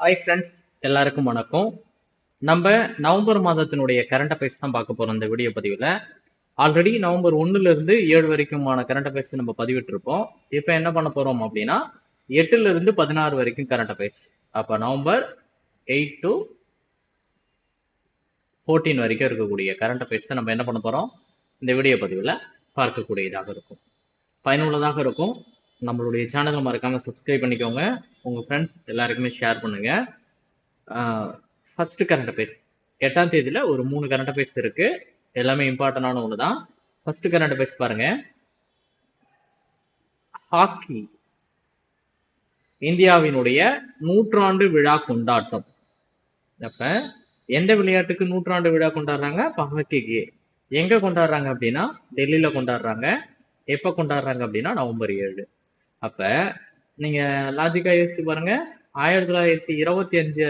Hi friends, எல்லாருக்கும் வணக்கம். நம்ம நவம்பர் மாதத்தினுடைய கரண்ட் அஃபேர்ஸ் தான் பார்க்க போறோம் இந்த வீடியோ பதிவில். ஆல்ரெடி நவம்பர் 1ல இருந்து 7 வரைக்குமான கரண்ட் அஃபேர்ஸ் நம்ம பதிவிட்டு இருப்போம். இப்போ என்ன பண்ண போறோம் அப்படின்னா 8ல இருந்து 16 வரைக்கும் கரண்ட் அஃபேர்ஸ். அப்போ நவம்பர் 8 to 14 வரைக்கும் இருக்கக்கூடிய கரண்ட் அஃபேர்ஸை நம்ம என்ன பண்ண போறோம் இந்த வீடியோ பதிவில் பார்க்கக்கூடியதாக இருக்கும். பயனுள்ளதாக இருக்கும். நம்மளுடைய சேனலை மறக்காம சப்ஸ்கிரைப் பண்ணிக்கோங்க. உங்க ஃப்ரெண்ட்ஸ் எல்லாருக்குமே ஷேர் பண்ணுங்க. ஃபர்ஸ்ட் கரண்ட் அஃபேர்ஸ் 8ஆம் தேதியில ஒரு 3 கரண்ட் அஃபேர்ஸ் இருக்கு. எல்லாமே இம்பார்ட்டன்டான ஒன்று தான். ஃபர்ஸ்ட் கரண்ட் அஃபேர்ஸ் பாருங்க. ஹாக்கி இந்தியாவினுடைய 100ஆண்டு விழா கொண்டாட்டம். அப்ப எந்த விளையாட்டுக்கு 100ஆண்டு விழா கொண்டாடுறாங்க? ஹாக்கிக்கு. எங்க கொண்டாடுறாங்க அப்படின்னா டெல்லியில கொண்டாடுறாங்க. எப்ப கொண்டாடுறாங்க அப்படின்னா நவம்பர் 7. அப்ப நீங்க லாஜிக்கா யோசிச்சு பாருங்க. 1925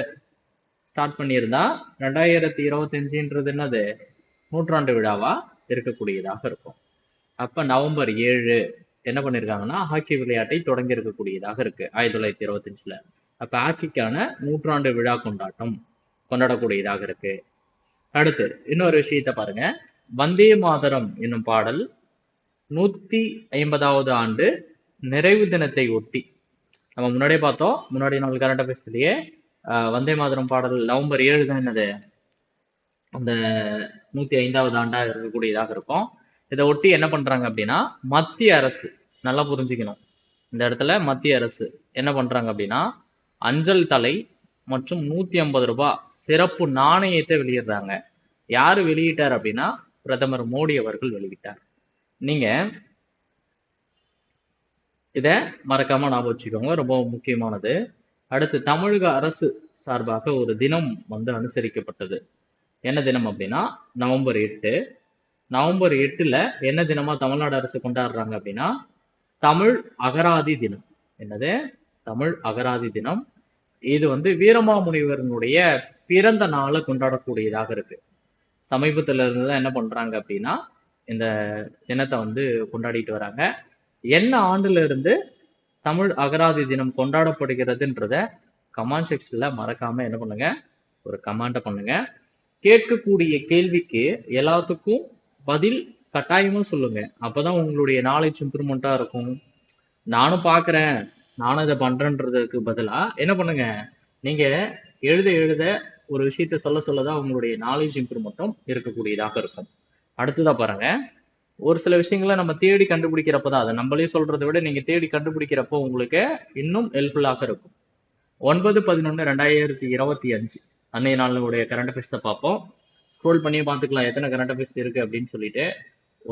ஸ்டார்ட் பண்ணியிருந்தா 2025ன்றது என்னது? 100ஆண்டு விழாவா இருக்கக்கூடியதாக இருக்கும். அப்ப நவம்பர் 7 என்ன பண்ணிருக்காங்கன்னா ஹாக்கி விளையாட்டை தொடங்கி இருக்கக்கூடியதாக இருக்கு 1925ல. அப்ப ஹாக்கிக்கான 100ஆண்டு விழா கொண்டாட்டம் கொண்டாடக்கூடியதாக இருக்கு. அடுத்து இன்னொரு விஷயத்த பாருங்க. வந்தே மாதரம் என்னும் பாடல் 150வது ஆண்டு நிறைவு தினத்தை ஒட்டி, நம்ம முன்னாடியே பார்த்தோம், முன்னாடி நாள் கரண்ட் அஃபேர்ஸ்லயே வந்தே மாதரம் பாடல் நவம்பர் 7 தான் என்னது அந்த 105வது ஆண்டா இருக்கக்கூடியதாக இருக்கும். இதை ஒட்டி என்ன பண்றாங்க அப்படின்னா மத்திய அரசு, நல்லா புரிஞ்சுக்கணும் இந்த இடத்துல, மத்திய அரசு என்ன பண்றாங்க அப்படின்னா அஞ்சல் தலை மற்றும் 150 ரூபாய் சிறப்பு நாணயத்தை வெளியிடுறாங்க. யாரு வெளியிட்டார் அப்படின்னா பிரதமர் மோடி அவர்கள் வெளியிட்டார். நீங்க இத மறக்காம ஞாபகம் வச்சுக்கோங்க, ரொம்ப முக்கியமானது. அடுத்து தமிழக அரசு சார்பாக ஒரு தினம் அனுசரிக்கப்பட்டது. என்ன தினம் அப்படின்னா நவம்பர் 8. நவம்பர் 8ல என்ன தினமா தமிழ்நாடு அரசு கொண்டாடுறாங்க அப்படின்னா தமிழ் அகராதி தினம். என்னது? தமிழ் அகராதி தினம். இது வீரமாமுனிவரனுடைய பிறந்த நாளை கொண்டாடக்கூடியதாக இருக்கு. சமீபத்துல இருந்து என்ன பண்றாங்க அப்படின்னா இந்த தினத்தை கொண்டாடிட்டு வராங்க. என்ன ஆண்டுல இருந்து தமிழ் அகராதி தினம் கொண்டாடப்படுகிறதுன்றத கமெண்ட் செக்ஷன்ல மறக்காம என்ன பண்ணுங்க, ஒரு கமெண்ட் பண்ணுங்க. கேட்கக்கூடிய கேள்விக்கு எல்லாத்துக்கும் பதில் கட்டாயமா சொல்லுங்க. அப்பதான் உங்களுடைய நாலேஜ் இம்ப்ரூவ்மெண்டா இருக்கும். நானும் பாக்குறேன், நானும் இதை பண்றேன்றதுக்கு பதிலா என்ன பண்ணுங்க, நீங்க எழுத எழுத ஒரு விஷயத்த சொல்லதான் உங்களுடைய நாலேஜ் இம்ப்ரூவ்மெண்ட்டும் இருக்கக்கூடியதாக இருக்கும். அடுத்ததா பாருங்க. ஒரு சில விஷயங்களை நம்ம தேடி கண்டுபிடிக்கிறப்பதான், அதை நம்மளே சொல்றதை விட நீங்க தேடி கண்டுபிடிக்கிறப்போ உங்களுக்கு இன்னும் ஹெல்ப்ஃபுல்லாக இருக்கும். 9/11/2025 அன்னைய நாளுடைய கரண்ட் அஃபேர்ஸ் பார்ப்போம். ஸ்க்ரோல் பண்ணி பார்த்துக்கலாம் எத்தனை கரண்ட் அஃபேர்ஸ் இருக்கு அப்படின்னு சொல்லிட்டு.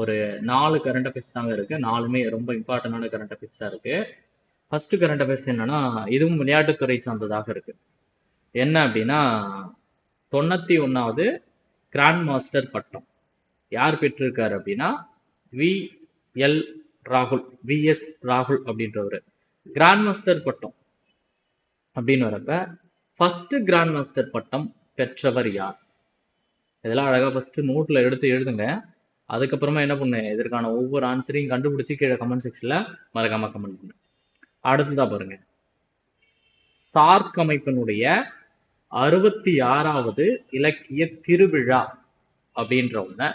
ஒரு 4 கரண்ட் அஃபேர்ஸ் தாங்க இருக்கு. 4மே ரொம்ப இம்பார்ட்டன்டான கரண்ட் அஃபேர்ஸா இருக்கு. ஃபர்ஸ்ட் கரண்ட் அஃபேர்ஸ் என்னன்னா இதுவும் விளையாட்டுத்துறை சார்ந்ததாக இருக்கு. என்ன அப்படின்னா 91வது கிராண்ட் மாஸ்டர் பட்டம் யார் பெற்றிருக்காரு அப்படின்னா விஎஸ் ராகுல் அப்படின்றவர். கிராண்ட் மாஸ்டர் பட்டம் அப்படின்னு வரப்ப ஃபர்ஸ்ட் கிராண்ட் மாஸ்டர் பட்டம் பெற்றவர் யார்? இதெல்லாம் அழகா ஃபர்ஸ்ட் நோட்ல எடுத்து எழுதுங்க. அதுக்கப்புறமா என்ன பண்ணு, இதற்கான ஒவ்வொரு ஆன்சரையும் கண்டுபிடிச்சு கீழே கமெண்ட் செக்ஷன்ல மறக்காம கமெண்ட் பண்ணு. அடுத்ததா பாருங்க. சார்க் அமைப்பினுடைய 66வது இலக்கிய திருவிழா அப்படின்ற ஒண்ணு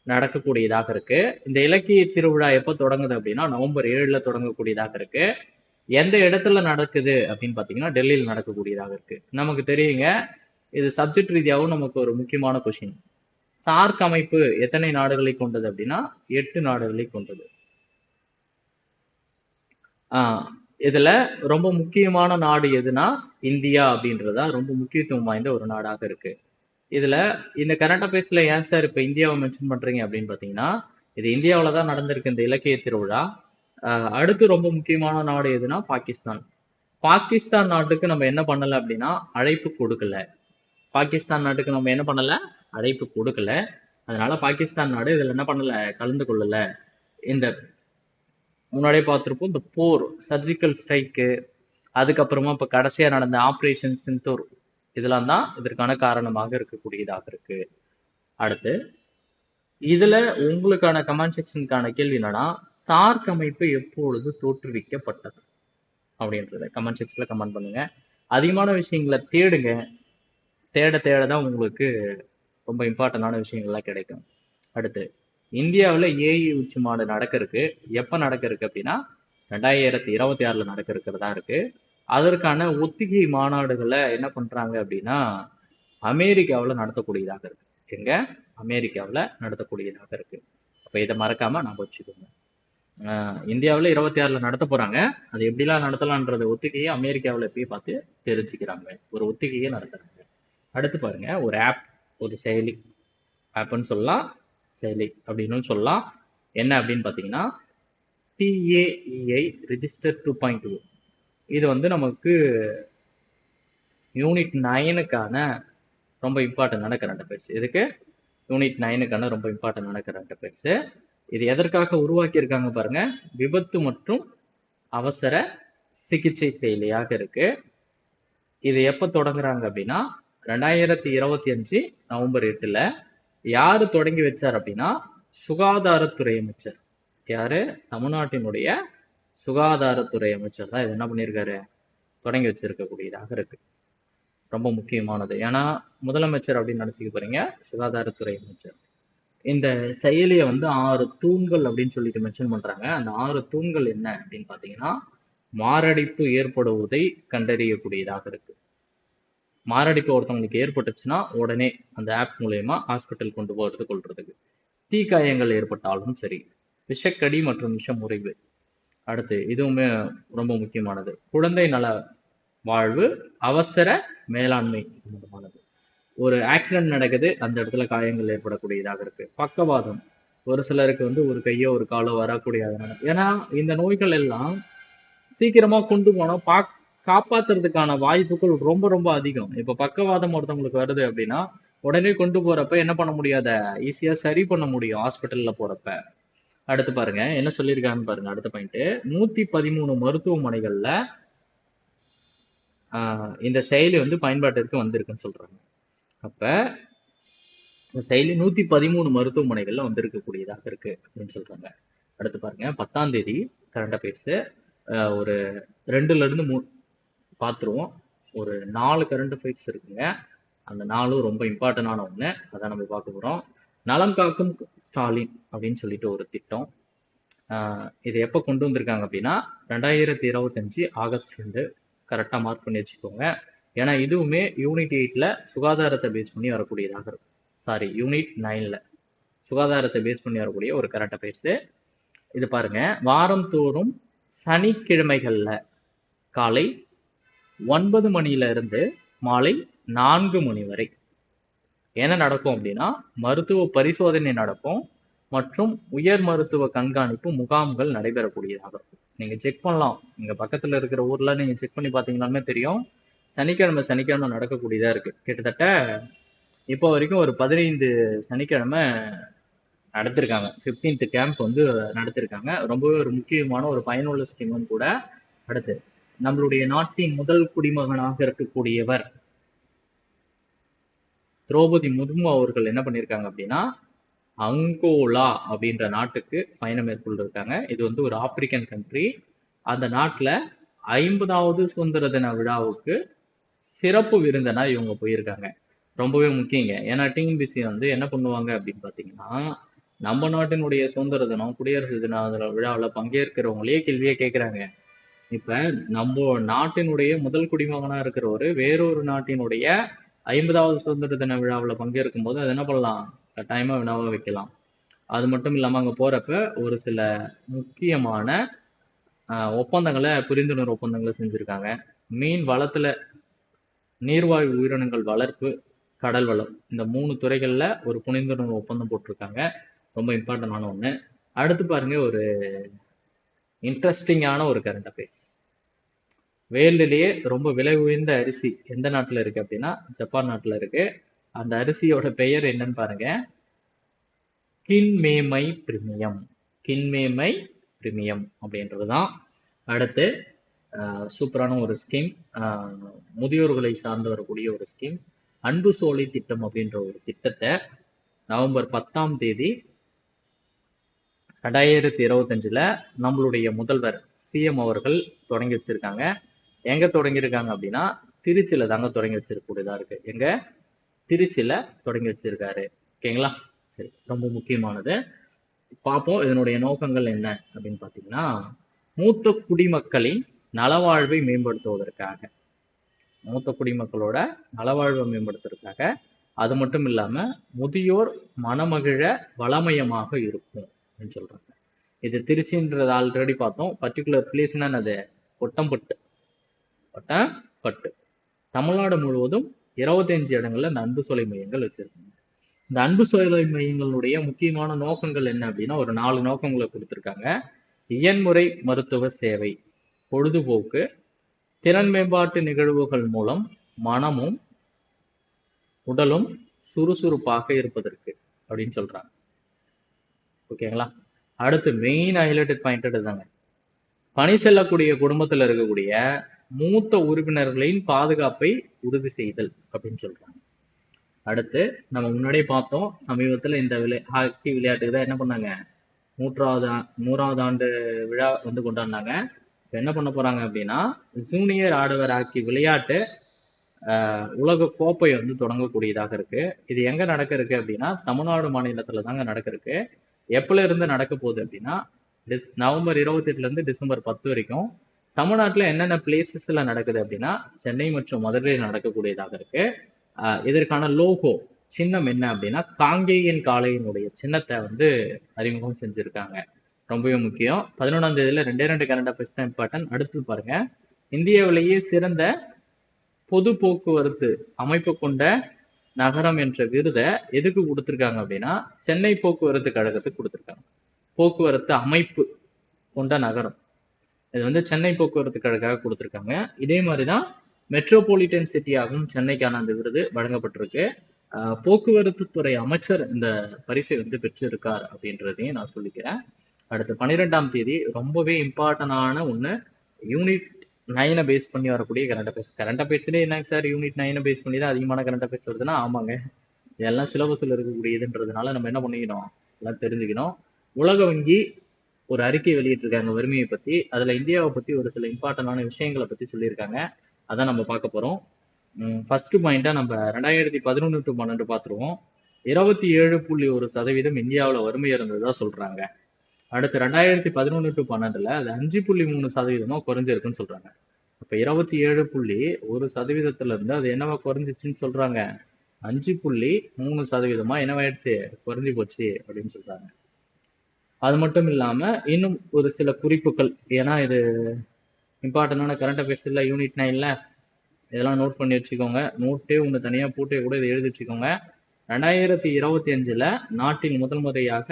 நடக்கக்கூடியதாக இருக்கு. இந்த இலக்கிய திருவிழா எப்ப தொடங்குது அப்படின்னா நவம்பர் 7ல தொடங்கக்கூடியதாக இருக்கு. எந்த இடத்துல நடக்குது அப்படின்னு பாத்தீங்கன்னா டெல்லியில் நடக்கக்கூடியதாக இருக்கு. நமக்கு தெரியுங்க, இது சப்ஜெக்ட் ரீதியாகவும் நமக்கு ஒரு முக்கியமான கொஸ்டின். சார்க் அமைப்பு எத்தனை நாடுகளை கொண்டது அப்படின்னா 8 நாடுகளை கொண்டது. இதுல ரொம்ப முக்கியமான நாடு எதுனா இந்தியா அப்படின்றதா ரொம்ப முக்கியத்துவம் வாய்ந்த ஒரு நாடாக இருக்கு. இதுல இந்த கரண்ட் அஃபேர்ஸ்ல ஏன் சார் இப்ப இந்தியாவை மென்ஷன் பண்றீங்க அப்படின்னு பாத்தீங்கன்னா இது இந்தியாவில தான் நடந்திருக்கு இந்த இலக்கிய திருவிழா. அடுத்து ரொம்ப முக்கியமான நாடு எதுனா பாகிஸ்தான். பாகிஸ்தான் நாட்டுக்கு நம்ம என்ன பண்ணல அப்படின்னா அழைப்பு கொடுக்கல. பாகிஸ்தான் நாட்டுக்கு நம்ம என்ன பண்ணல, அழைப்பு கொடுக்கல. அதனால பாகிஸ்தான் நாடு இதுல என்ன பண்ணல, கலந்து கொள்ளல. இந்த முன்னாடியே பார்த்திருப்போம், இந்த போர், சர்ஜிக்கல் ஸ்ட்ரைக்கு, அதுக்கப்புறமா இப்ப கடைசியா நடந்த ஆபரேஷன் சிந்தூர், இதெல்லாம் தான் இதற்கான காரணமாக இருக்கக்கூடியதாக இருக்கு. அடுத்து இதுல உங்களுக்கான கமெண்ட் செக்ஷனுக்கான கேள்வி என்னன்னா சார்க் அமைப்பு எப்பொழுது தோற்றுவிக்கப்பட்டது அப்படின்றத கமெண்ட் செக்ஷன்ல கமெண்ட் பண்ணுங்க. அதிகமான விஷயங்களை தேடுங்க. தேட தேட தான் உங்களுக்கு ரொம்ப இம்பார்ட்டண்டான விஷயங்கள்லாம் கிடைக்கும். அடுத்து இந்தியாவில் ஏஐ உச்சி மாநாடு நடக்க இருக்கு. எப்போ நடக்க இருக்கு அப்படின்னா 2026 நடக்க இருக்கிறதா இருக்கு. அதற்கான ஒத்திகை மாநாடுகளை என்ன பண்றாங்க அப்படின்னா அமெரிக்காவில் நடத்தக்கூடியதாக இருக்கு. எங்க? அமெரிக்காவில் நடத்தக்கூடியதாக இருக்கு. அப்ப இதை மறக்காம நான் வச்சுக்கோங்க. இந்தியாவில் 26 நடத்த போறாங்க. அது எப்படிலாம் நடத்தலான்றத ஒத்திகையை அமெரிக்காவில் போய் பார்த்து தெரிஞ்சுக்கிறாங்க. ஒரு ஒத்திகையை நடத்துறாங்க. அடுத்து பாருங்க, ஒரு ஆப், ஒரு செயலி, ஆப்னு சொல்லலாம், செயலி அப்படின்னு சொல்லலாம். என்ன அப்படின்னு பார்த்தீங்கன்னா TAEI ரிஜிஸ்டர் 2.2. இது வந்து நமக்கு யூனிட் 9க்கான ரொம்ப இம்பார்ட்டன்டான கரண்ட் அஃபேர்ஸ். இதுக்கு யூனிட் 9க்கான ரொம்ப இம்பார்ட்டன்டான கரண்ட் அஃபேர்ஸ். இது எதற்காக உருவாக்கியிருக்காங்க பாருங்க, விபத்து மற்றும் அவசர சிகிச்சை செயலியாக இருக்கு. இது எப்போ தொடங்குறாங்க அப்படின்னா 2025 நவம்பர் 8ல். யாரு தொடங்கி வச்சார் அப்படின்னா சுகாதாரத்துறை அமைச்சர். யாரு? தமிழ்நாட்டினுடைய சுகாதாரத்துறை அமைச்சர் தான் இது என்ன பண்ணியிருக்காரு, தொடங்கி வச்சிருக்கக்கூடியதாக இருக்கு. ரொம்ப முக்கியமானது. ஏன்னா முதலமைச்சர் அப்படின்னு நினைச்சுக்க போறீங்க, சுகாதாரத்துறை அமைச்சர். இந்த செயலியை வந்து 6 தூண்கள் அப்படின்னு சொல்லிட்டு மென்ஷன் பண்றாங்க. அந்த 6 தூண்கள் என்ன அப்படின்னு பாத்தீங்கன்னா மாரடைப்பு ஏற்படுவதை கண்டறியக்கூடியதாக இருக்கு. மாரடைப்பு ஒருத்தவங்களுக்கு ஏற்பட்டுச்சுன்னா உடனே அந்த ஆப் மூலயமா ஹாஸ்பிட்டல் கொண்டு போறது கொள்றதுக்கு. தீக்காயங்கள் ஏற்பட்டாலும் சரி, விஷக்கடி மற்றும் விஷமுறிவு. அடுத்து இதுவுமே ரொம்ப முக்கியமானது, குழந்தை நல வாழ்வு அவசர மேலாண்மை சம்பந்தமானது. ஒரு ஆக்சிடென்ட் நடக்குது, அந்த இடத்துல காயங்கள் ஏற்படக்கூடியதாக இருக்கு. பக்கவாதம், ஒரு சிலருக்கு வந்து ஒரு கையோ ஒரு காலோ வரக்கூடியதாக. ஏன்னா இந்த நோய்கள் எல்லாம் சீக்கிரமா கொண்டு போனோம் காப்பாத்துறதுக்கான வாய்ப்புகள் ரொம்ப ரொம்ப அதிகம். இப்ப பக்கவாதம் ஒருத்தவங்களுக்கு வருது அப்படின்னா உடனே கொண்டு போறப்ப என்ன பண்ண முடியாத, ஈஸியா சரி பண்ண முடியும் ஹாஸ்பிட்டல்ல போறப்ப. அடுத்து பாருங்க என்ன சொல்லியிருக்காங்கன்னு பாருங்க. அடுத்த பாயிண்ட், 113 மருத்துவமனைகள்ல இந்த செயலி வந்து பயன்பாட்டிற்கு வந்திருக்குன்னு சொல்றாங்க. அப்ப இந்த செயலி 113 மருத்துவமனைகள்ல வந்திருக்கக்கூடியதாக இருக்கு அப்படின்னு சொல்றாங்க. அடுத்து பாருங்க 10ஆம் தேதி கரண்ட் அஃபேர்ஸ் ஒரு 2ல இருந்து 3 பார்த்துருவோம். ஒரு 4 கரண்ட் அஃபேர்ஸ் இருக்குங்க. அந்த 4ம் ரொம்ப இம்பார்ட்டன்டான ஒண்ணு. அதான் நம்ம பார்க்க போறோம். நலம் காக்கும் ஸ்டாலின் அப்படின்னு சொல்லிட்டு ஒரு திட்டம். இது எப்போ கொண்டு வந்திருக்காங்க அப்படின்னா 2025 ஆகஸ்ட் 2. கரெக்டாக மார்க் பண்ணி வச்சுக்கோங்க. ஏன்னா இதுவுமே யூனிட் 8ல் சுகாதாரத்தை பேஸ் பண்ணி வரக்கூடியதாக இருக்கும். சாரி, யூனிட் 9ல் சுகாதாரத்தை பேஸ் பண்ணி வரக்கூடிய ஒரு கரண்ட் அஃபேர்ஸ். இது பாருங்க, வாரம் தோறும் சனிக்கிழமைகள்ல காலை 9 மணியில இருந்து மாலை 4 மணி வரை என்ன நடக்கும் அப்படின்னா மருத்துவ பரிசோதனை நடக்கும் மற்றும் உயர் மருத்துவ கண்காணிப்பு முகாம்கள் நடைபெறக்கூடியதாக இருக்கும். நீங்க செக் பண்ணலாம், இங்க பக்கத்துல இருக்கிற ஊர்ல நீங்க செக் பண்ணி பாத்தீங்கன்னாலுமே தெரியும், சனிக்கிழமை நடக்கக்கூடியதா இருக்கு. கிட்டத்தட்ட இப்போ வரைக்கும் ஒரு 15 சனிக்கிழமை நடத்திருக்காங்க. 15th கேம்ப் வந்து நடத்திருக்காங்க. ரொம்பவே ஒரு முக்கியமான ஒரு பயனுள்ள ஸ்கீமும் கூட. அடுத்து நம்மளுடைய நாட்டின் முதல் குடிமகனாக இருக்கக்கூடியவர் திரௌபதி முர்மு அவர்கள் என்ன பண்ணியிருக்காங்க அப்படின்னா அங்கோலா அப்படின்ற நாட்டுக்கு பயணம் மேற்கொண்டிருக்காங்க. இது வந்து ஒரு ஆப்பிரிக்கன் கண்ட்ரி. அந்த நாட்டுல 50வது சுதந்திர தின விழாவுக்கு சிறப்பு விருந்தினா இவங்க போயிருக்காங்க. ரொம்பவே முக்கியங்க. ஏன்னா டிஎன்பிசி வந்து என்ன பண்ணுவாங்க அப்படின்னு பாத்தீங்கன்னா நம்ம நாட்டினுடைய சுதந்திர தினம் குடியரசு தின விழாவில் பங்கேற்கிறவங்களே கேள்வியே கேட்கிறாங்க. இப்ப நம்ம நாட்டினுடைய முதல் குடிமகனா இருக்கிறவரு வேறொரு நாட்டினுடைய 50வது சுதந்திர தின விழாவில் பங்கேற்கும் போது அது என்ன பண்ணலாம், கட்டாயமா வினாவா வைக்கலாம். அது மட்டும் இல்லாம அங்க போறப்ப ஒரு சில முக்கியமான ஒப்பந்தங்களை, புரிந்துணர்வு ஒப்பந்தங்களை செஞ்சிருக்காங்க. மீன் வளத்துல நீர்வாழ் உயிரினங்கள் வளர்ப்பு, கடல் வளம், இந்த 3 துறைகள்ல ஒரு புரிந்துணர்வு ஒப்பந்தம் போட்டிருக்காங்க. ரொம்ப இம்பார்ட்டன்டான ஒண்ணு. அடுத்து பாருங்க, ஒரு இன்ட்ரெஸ்டிங்கான ஒரு கரண்ட் அஃபேர்ஸ். வேர்ல்டுலயே ரொம்ப விலை உயர்ந்த அரிசி எந்த நாட்டுல இருக்கு அப்படின்னா ஜப்பான் நாட்டுல இருக்கு. அந்த அரிசியோட பெயர் என்னன்னு பாருங்க, கின்மேமை பிரிமியம். கின்மேமை பிரிமியம் அப்படின்றதுதான். அடுத்து சூப்பரான ஒரு ஸ்கீம், முதியோர்களை சார்ந்து வரக்கூடிய ஒரு ஸ்கீம், அன்பு சோலை திட்டம் அப்படின்ற ஒரு திட்டத்தை நவம்பர் 10ஆம் தேதி 2025ல் நம்மளுடைய முதல்வர் சிஎம் அவர்கள் தொடங்கி வச்சிருக்காங்க. எங்க தொடங்கியிருக்காங்க அப்படின்னா திருச்சியில தாங்க தொடங்கி வச்சிருக்கக்கூடியதா இருக்கு. எங்க? திருச்சியில தொடங்கி வச்சிருக்காரு. ஓகேங்களா? சரி, ரொம்ப முக்கியமானது. பார்ப்போம் இதனுடைய நோக்கங்கள் என்ன அப்படின்னு பார்த்தீங்கன்னா, மூத்த குடிமக்களின் நலவாழ்வை மேம்படுத்துவதற்காக, மூத்த குடிமக்களோட நலவாழ்வை மேம்படுத்துறதுக்காக, அது மட்டும் இல்லாம முதியோர் மனமகிழ வளமயமாக இருக்கும் அப்படின்னு சொல்றாங்க. இது திருச்சின்றது ஆல்ரெடி பார்த்தோம். பர்டிகுலர் பிளேஸ்னா என்னது? ஒட்டம்பட்டு. ஒட்டப்பட்டு. தமிழ்நாடு முழுவதும் 25 இடங்கள்ல இந்த அன்பு சோலை மையங்கள் வச்சிருக்காங்க. இந்த அன்பு சோலை மையங்களுடைய முக்கியமான நோக்கங்கள் என்ன அப்படின்னா, ஒரு 4 நோக்கங்களை கொடுத்திருக்காங்க. இயன்முறை மருத்துவ சேவை, பொழுதுபோக்கு, திறன் மேம்பாட்டு நிகழ்வுகள் மூலம் மனமும் உடலும் சுறுசுறுப்பாக இருப்பதற்கு அப்படின்னு சொல்றாங்க. ஓகேங்களா? அடுத்து மெயின் ஹைலைட்டட் பாயிண்ட் இதுதாங்க. பணி செல்லக்கூடிய குடும்பத்தில் இருக்கக்கூடிய மூத்த உறுப்பினர்களின் பாதுகாப்பை உறுதி செய்தல் அப்படின்னு சொல்றாங்க. அடுத்து நம்ம முன்னாடியே பார்த்தோம், சமீபத்தில் இந்த ஹாக்கி விளையாட்டுக்கு தான் என்ன பண்ணாங்க, 100வது ஆண்டு விழா வந்து கொண்டாடினாங்க. இப்போ என்ன பண்ண போறாங்க அப்படின்னா, ஜூனியர் ஆடவர் ஹாக்கி விளையாட்டு உலக கோப்பை வந்து தொடங்கக்கூடியதாக இருக்கு. இது எங்க நடக்க இருக்கு அப்படின்னா, தமிழ்நாடு மாநிலத்துல தாங்க நடக்க இருக்கு. எப்பல இருந்து நடக்க போகுது அப்படின்னா, நவம்பர் 28ல இருந்து டிசம்பர் 10 வரைக்கும் தமிழ்நாட்டுல என்னென்ன பிளேசஸ்ல நடக்குது அப்படின்னா, சென்னை மற்றும் மதுரையில் நடக்கக்கூடியதாக இருக்கு. இதற்கான லோகோ சின்னம் என்ன அப்படின்னா, காங்கேயன் காளையினுடைய சின்னத்தை வந்து அறிமுகம் செஞ்சிருக்காங்க. ரொம்பவே முக்கியம். 11ஆம் தேதியில 2 கரண்ட் அஃபேர்ஸ் தான் இம்பார்ட்டன்ட். அடுத்து பாருங்க, இந்தியாவிலேயே சிறந்த பொது போக்குவரத்து அமைப்பு கொண்ட நகரம் என்ற விருதை எதுக்கு கொடுத்திருக்காங்க அப்படின்னா, சென்னை போக்குவரத்து கழகத்துக்கு கொடுத்திருக்காங்க. போக்குவரத்து அமைப்பு கொண்ட நகரம், இது வந்து சென்னை போக்குவரத்து கழகம் கொடுத்திருக்காங்க. இதே மாதிரிதான் மெட்ரோபாலிட்டன் சிட்டியாகவும் சென்னைக்கான அந்த விருது வழங்கப்பட்டிருக்கு. போக்குவரத்து துறை அமைச்சர் இந்த பரிசை வந்து பெற்றிருக்கார் அப்படின்றதையும் நான் சொல்லிக்கிறேன். அடுத்து 12ஆம் தேதி ரொம்பவே இம்பார்ட்டன்டான ஒண்ணு, யூனிட் 9 பேஸ் பண்ணி வரக்கூடிய கரண்ட் அஃபேர்ஸ். கரண்ட் அஃபேர்ஸ்லேயே என்னங்க சார் யூனிட் 9 பேஸ் பண்ணி தான் அதிகமான கரண்ட் அஃபேர்ஸ் வருதுன்னா, ஆமாங்க, இதெல்லாம் சிலபஸ்ல இருக்கக்கூடியதுன்றதுனால நம்ம என்ன பண்ணிக்கணும், எல்லாம் தெரிஞ்சுக்கணும். உலக வங்கி ஒரு அறிக்கை வெளியிட்டிருக்காங்க வறுமையை பத்தி. அதுல இந்தியாவை பத்தி ஒரு சில இம்பார்ட்டன்டான விஷயங்களை பத்தி சொல்லியிருக்காங்க. அதான் நம்ம பார்க்க போறோம். ஃபர்ஸ்ட் பாயிண்டா நம்ம 2011 to 12 பார்த்துருவோம். 27.1% இந்தியாவில் வறுமை இருந்ததா சொல்றாங்க. அடுத்து 2011 to 12 அது 5.3% குறைஞ்சிருக்குன்னு சொல்றாங்க. அப்ப 27.1% இருந்து அது என்னவா குறைஞ்சிச்சுன்னு சொல்றாங்க, 5.3% என்னவாயிடுச்சு, குறைஞ்சி போச்சு அப்படின்னு சொல்றாங்க. அது மட்டும் இல்லாம இன்னும் ஒரு சில குறிப்புகள், ஏன்னா இது இம்பார்ட்டன்டான கரண்ட் அஃபேர்ஸ் இல்லை யூனிட் 9ல, இதெல்லாம் நோட் பண்ணி வச்சுக்கோங்க. நோட்டே ஒன்று தனியா போட்டே கூட இதை எழுதி வச்சுக்கோங்க. 2025ல நாட்டில் முதல் முறையாக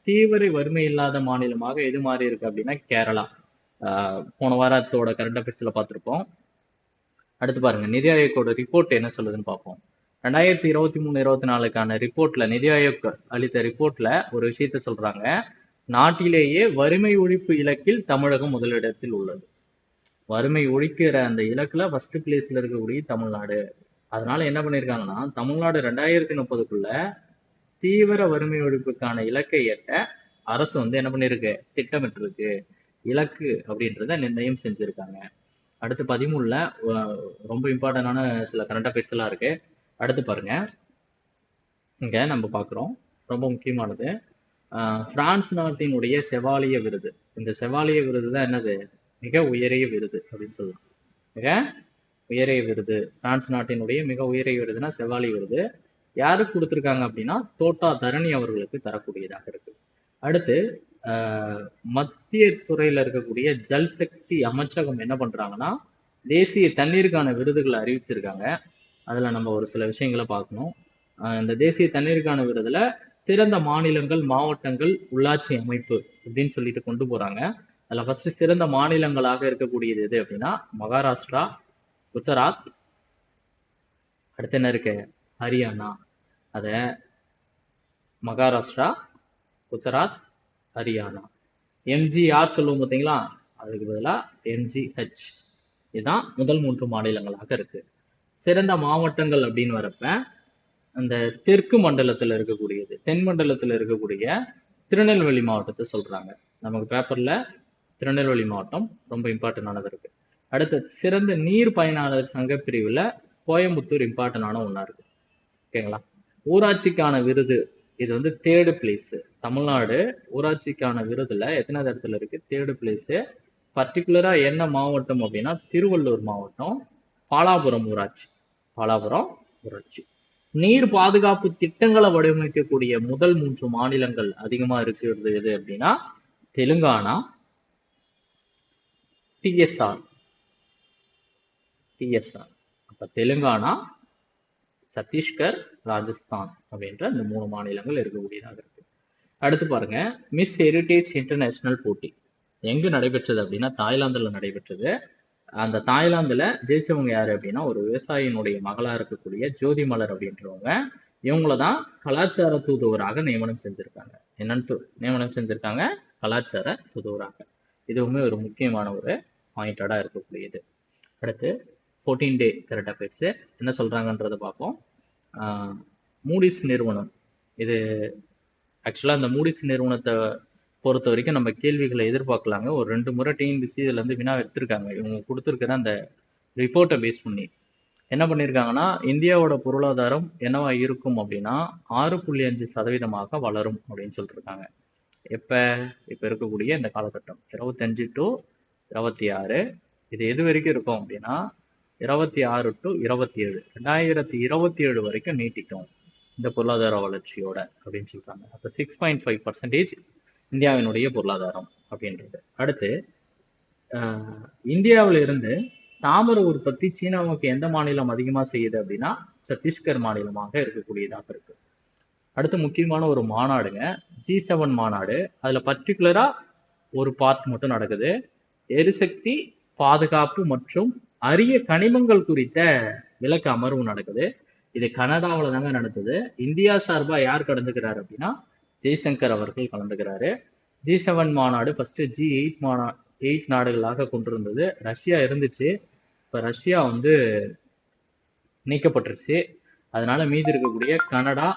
தீவிர வறுமை இல்லாத மாநிலமாக எது மாறி இருக்கு அப்படின்னா கேரளா. போன வாரத்தோட கரண்ட் அஃபேர்ஸ்ல பார்த்துருப்போம். அடுத்து பாருங்க, நிதி ஆயோக்கோட ரிப்போர்ட் என்ன சொல்லுதுன்னு பார்ப்போம். 2023-24க்கான ரிப்போர்ட்ல நிதி ஆயோக் அளித்த ரிப்போர்ட்ல ஒரு விஷயத்த சொல்றாங்க, நாட்டிலேயே வறுமை ஒழிப்பு இலக்கில் தமிழகம் முதலிடத்தில் உள்ளது. வறுமை ஒழிக்கிற அந்த இலக்குல ஃபர்ஸ்ட் பிளேஸ்ல இருக்கக்கூடிய தமிழ்நாடு. அதனால என்ன பண்ணிருக்காங்கன்னா, தமிழ்நாடு 2030க்குள்ள தீவிர வறுமை ஒழிப்புக்கான இலக்கை எட்ட அரசு வந்து என்ன பண்ணிருக்கு, திட்டமிட்டு இருக்கு. இலக்கு அப்படின்றத நிர்ணயம் செஞ்சிருக்காங்க. அடுத்து 13ல ரொம்ப இம்பார்ட்டன்டான சில கரண்ட் அஃபேர்ஸ் எல்லாம் இருக்கு. அடுத்து பாருங்க, இங்க நம்ம பார்க்குறோம் ரொம்ப முக்கியமானது, பிரான்ஸ் நாட்டினுடைய செவாலிய விருது. இந்த செவாலிய விருது தான் என்னது, மிக உயரிய விருது அப்படின்னு சொல்லலாம். மிக உயரிய விருது, பிரான்ஸ் நாட்டினுடைய மிக உயரிய விருதுனா செவாலிய விருது. யாருக்கு கொடுத்துருக்காங்க அப்படின்னா, தோட்டா தரணி அவர்களுக்கு தரக்கூடியதாக இருக்கு. அடுத்து மத்திய துறையில இருக்கக்கூடிய ஜல்சக்தி அமைச்சகம் என்ன பண்றாங்கன்னா, தேசிய தண்ணீருக்கான விருதுகளை அறிவிச்சிருக்காங்க. அதுல நம்ம ஒரு சில விஷயங்களை பார்க்கணும். இந்த தேசிய தண்ணீருக்கான விருதுல சிறந்த மாநிலங்கள், மாவட்டங்கள், உள்ளாட்சி அமைப்பு அப்படின்னு சொல்லிட்டு கொண்டு போறாங்க. அதுல ஃபர்ஸ்ட் சிறந்த மாநிலங்களாக இருக்கக்கூடியது எது அப்படின்னா, மகாராஷ்டிரா, குஜராத், அடுத்து என்ன இருக்கு, ஹரியானா. அத மகாராஷ்டிரா, குஜராத், ஹரியானா. எம்ஜிஆர் சொல்லுவோம் பார்த்தீங்களா, அதுக்கு பதிலாக எம்ஜிஹெச். இதுதான் முதல் 3 மாநிலங்களாக இருக்கு. சிறந்த மாவட்டங்கள் அப்படின்னு வரப்ப அந்த தெற்கு மண்டலத்தில் இருக்கக்கூடியது, தென் மண்டலத்தில் இருக்கக்கூடிய திருநெல்வேலி மாவட்டத்தை சொல்றாங்க. நமக்கு பேப்பர்ல திருநெல்வேலி மாவட்டம் ரொம்ப இம்பார்ட்டன்டானது இருக்கு. அடுத்து சிறந்த நீர் பயனாளர் சங்க பிரிவுல கோயம்புத்தூர் இம்பார்ட்டன்டான ஒன்றா இருக்கு. ஓகேங்களா? ஊராட்சிக்கான விருது இது வந்து தேர்டு பிளேஸ். தமிழ்நாடு ஊராட்சிக்கான விருதுல எத்தனாவது இடத்துல இருக்கு? Third place. பர்டிகுலரா என்ன மாவட்டம் அப்படின்னா திருவள்ளூர் மாவட்டம், பாலாபுரம் ஊராட்சி. பாலாபுரம் ஊராட்சி. நீர் பாதுகாப்பு திட்டங்களை வடிவமைக்கக்கூடிய முதல் 3 மாநிலங்கள் அதிகமா இருக்கிறது எது அப்படின்னா தெலுங்கானா, டிஎஸ்ஆர். அப்ப தெலுங்கானா, சத்தீஸ்கர், ராஜஸ்தான் அப்படின்ற இந்த 3 மாநிலங்கள் இருக்கக்கூடியதாக இருக்கு. அடுத்து பாருங்க, மிஸ் ஹெரிடேஜ் இன்டர்நேஷனல் போட்டி எங்க நடைபெற்றது அப்படின்னா தாய்லாந்துல நடைபெற்றது. அந்த தாய்லாந்துல ஜெயிச்சவங்க யாரு அப்படின்னா ஒரு விவசாயியினுடைய மகளா இருக்கக்கூடிய ஜோதி மலர் அப்படின்றவங்க. இவங்களதான் கலாச்சார தூதுவராக நியமனம் செஞ்சிருக்காங்க. என்னன்னு நியமனம் செஞ்சிருக்காங்க? கலாச்சார தூதுவராக. இதுவுமே ஒரு முக்கியமான ஒரு பாயிண்டடா இருக்கக்கூடியது. அடுத்து 14 டே கரண்ட் அஃபேர்ஸ் என்ன சொல்றாங்கன்றதை பார்ப்போம். மூடிஸ் நிறுவனம், இது ஆக்சுவலா அந்த மூடிஸ் நிறுவனத்தை பொறுத்த வரைக்கும் நம்ம கேள்விகளை எதிர்பார்க்கலாங்க. ஒரு 2 முறை டிஎன்பிசி இதுல இருந்து வினா எடுத்திருக்காங்க. இவங்க கொடுத்துருக்கிற அந்த ரிப்போர்ட்டை பேஸ் பண்ணி என்ன பண்ணியிருக்காங்கன்னா இந்தியாவோட பொருளாதாரம் என்னவா இருக்கும் அப்படின்னா 6.5% வளரும் அப்படின்னு சொல்லிட்டு இருக்காங்க. இப்ப இருக்கக்கூடிய இந்த காலகட்டம் 25 to 26, இது எது வரைக்கும் இருக்கும் அப்படின்னா 26 to 27, 2027 வரைக்கும் நீட்டிக்கும் இந்த பொருளாதார வளர்ச்சியோட அப்படின்னு சொல்றாங்க. அப்ப 6.5% இந்தியாவினுடைய பொருளாதாரம் அப்படின்றது. அடுத்து இந்தியாவில இருந்து தாமரை உற்பத்தி சீனாவுக்கு எந்த மாநிலம் அதிகமா செய்யுது அப்படின்னா சத்தீஸ்கர் மாநிலமாக இருக்கக்கூடியதாக இருக்கு. அடுத்து முக்கியமான ஒரு மாநாடுங்க, G7 மாநாடு. அதுல பர்டிகுலரா ஒரு பார்ட் மட்டும் நடக்குது. எரிசக்தி பாதுகாப்பு மற்றும் அரிய கனிமங்கள் குறித்த விளக்க அமர்வு நடக்குது. இது கனடாவில் தாங்க நடக்குது. இந்தியா சார்பா யார் கலந்துக்கிறாரு அப்படின்னா ஜெய்சங்கர் அவர்கள் கலந்துக்கிறாரு. G7 மாநாடு ஃபர்ஸ்ட் G8 நாடுகளாக கொண்டிருந்தது. ரஷ்யா இருந்துச்சு, இப்ப ரஷ்யா வந்து நீக்கப்பட்டுருச்சு. அதனால மீதி இருக்கக்கூடிய Canada,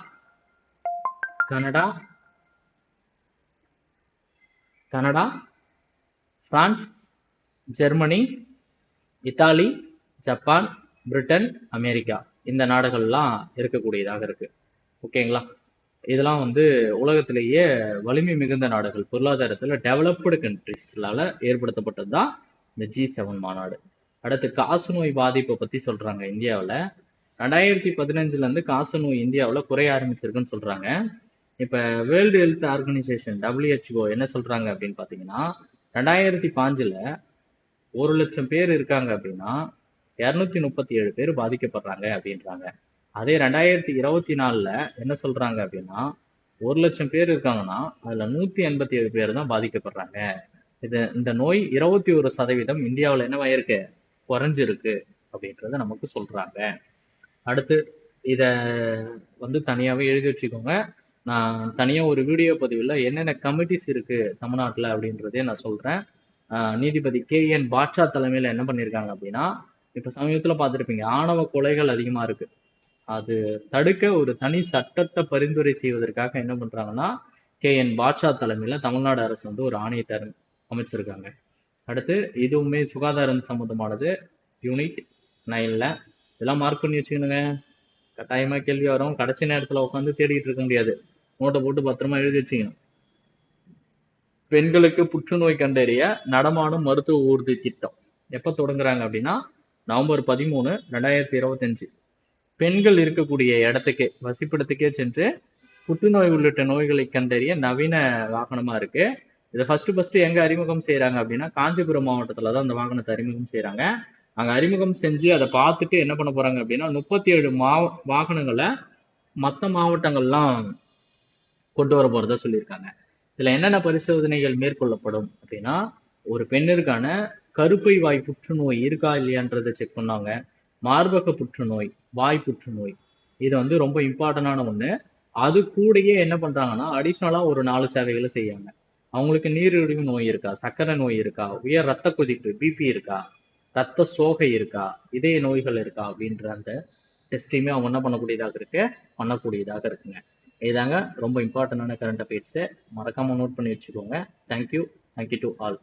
France, Germany, Italy, Japan, Britain, America, இந்த நாடுகள்லாம் இருக்கக்கூடியதாக இருக்கு. ஓகேங்களா? இதெல்லாம் வந்து உலகத்திலேயே வலிமை மிகுந்த நாடுகள், பொருளாதாரத்துல டெவலப்டு கண்ட்ரிஸ்லால ஏற்படுத்தப்பட்டது தான் இந்த G7 மாநாடு. அடுத்து காசநோய் பாதிப்பை பத்தி சொல்றாங்க. இந்தியாவில் 2015 இருந்து காசநோய் இந்தியாவில் குறைய ஆரம்பிச்சிருக்குன்னு சொல்றாங்க. இப்ப வேர்ல்டு ஹெல்த் ஆர்கனைசேஷன் WHO என்ன சொல்றாங்க அப்படின்னு பாத்தீங்கன்னா 2005 1 லட்சம் பேர் இருக்காங்க அப்படின்னா 237 பேர் பாதிக்கப்படுறாங்க அப்படின்றாங்க. அதே 2024 என்ன சொல்றாங்க அப்படின்னா 1 லட்சம் பேர் இருக்காங்கன்னா அதுல 187 பேர் தான் பாதிக்கப்படுறாங்க. இந்த நோய் 21% இந்தியாவில் என்னவாயிருக்கு? குறைஞ்சிருக்கு அப்படின்றத நமக்கு சொல்றாங்க. அடுத்து இத வந்து தனியாவே எழுதி வச்சுக்கோங்க. நான் தனியா ஒரு வீடியோ பதிவில் என்னென்ன கமிட்டிஸ் இருக்கு தமிழ்நாட்டில் அப்படின்றதே நான் சொல்றேன். நீதிபதி KN பாட்ஷா தலைமையில என்ன பண்ணியிருக்காங்க அப்படின்னா இப்ப சமீபத்தில் பார்த்துருப்பீங்க, ஆணவ கொலைகள் அதிகமா இருக்கு. அது தடுக்க ஒரு தனி சட்டத்தை பரிந்துரை செய்வதற்காக என்ன பண்றாங்கன்னா KN பாட்ஷா தலைமையில தமிழ்நாடு அரசு வந்து ஒரு ஆணையத்தை அமைச்சிருக்காங்க. அடுத்து இதுவுமே சுகாதாரம் சம்பந்தமானது. யூனிட் 9ல இதெல்லாம் மார்க் பண்ணி வச்சுக்கணுங்க. கட்டாயமா கேள்வி வரும். கடைசி நேரத்துல உட்காந்து தேடிட்டு இருக்க முடியாது. நோட்டை போட்டு பத்திரமா எழுதி வச்சுக்கணும். பெண்களுக்கு புற்றுநோய் கண்டறிய நடமாடும் மருத்துவ ஊர்தி திட்டம் எப்ப தொடங்குறாங்க அப்படின்னா நவம்பர் 13, 2025. பெண்கள் இருக்கக்கூடிய இடத்துக்கே, வசிப்பிடத்துக்கே சென்று புற்றுநோய் உள்ளிட்ட நோய்களை கண்டறிய நவீன வாகனமா இருக்கு. இதை ஃபர்ஸ்ட் எங்க அறிமுகம் செய்யறாங்க அப்படின்னா காஞ்சிபுரம் மாவட்டத்துலதான் அந்த வாகனத்தை அறிமுகம் செய்யறாங்க. அங்க அறிமுகம் செஞ்சு அதை பார்த்துட்டு என்ன பண்ண போறாங்க அப்படின்னா 37 வாகனங்களை மற்ற மாவட்டங்கள்லாம் கொண்டு வர போறதா சொல்லியிருக்காங்க. இதுல என்னென்ன பரிசோதனைகள் மேற்கொள்ளப்படும் அப்படின்னா ஒரு பெண்ணிற்கான கருப்பை வாய் புற்றுநோய் இருக்கா இல்லையான்றதை செக் பண்ணாங்க. மார்பக புற்றுநோய், வாய் புற்றுநோய், இது வந்து ரொம்ப இம்பார்ட்டன்டான ஒண்ணு. அது கூடயே என்ன பண்றாங்கன்னா அடிஷ்னலா ஒரு 4 சேவைகளை செய்யாங்க. அவங்களுக்கு நீரிழிவு நோய் இருக்கா, சர்க்கரை நோய் இருக்கா, உயர் ரத்த கொதிப்பு BP இருக்கா, ரத்த சோகை இருக்கா, இதய நோய்கள் இருக்கா அப்படின்ற அந்த டெஸ்டையுமே அவங்க என்ன பண்ணக்கூடியதாக இருக்குங்க. இதாங்க ரொம்ப இம்பார்ட்டன்டான கரண்ட் அஃபேர்ஸ். மறக்காம நோட் பண்ணி வச்சுக்கோங்க. Thank you to all.